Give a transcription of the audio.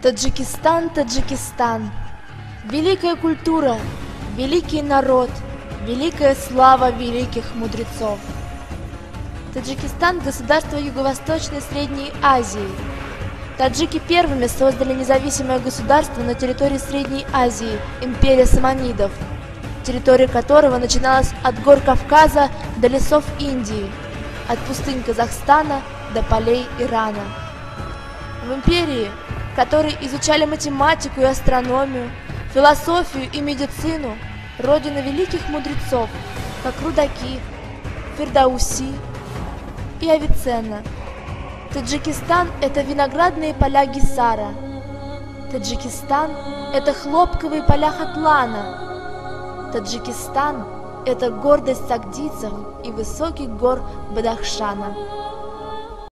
Таджикистан, Таджикистан. Великая культура, великий народ, великая слава великих мудрецов. Таджикистан – государство Юго-Восточной Средней Азии. Таджики первыми создали независимое государство на территории Средней Азии – империя саманидов, территория которого начиналась от гор Кавказа до лесов Индии, от пустынь Казахстана до полей Ирана. В империи, в которой изучали математику и астрономию, философию и медицину, родина великих мудрецов, как Рудаки, Фирдауси и Авиценна. Таджикистан – это виноградные поля Гисара. Таджикистан – это хлопковые поля Хатлана. Таджикистан – это гордость сагдийцев и высоких гор Бадахшана.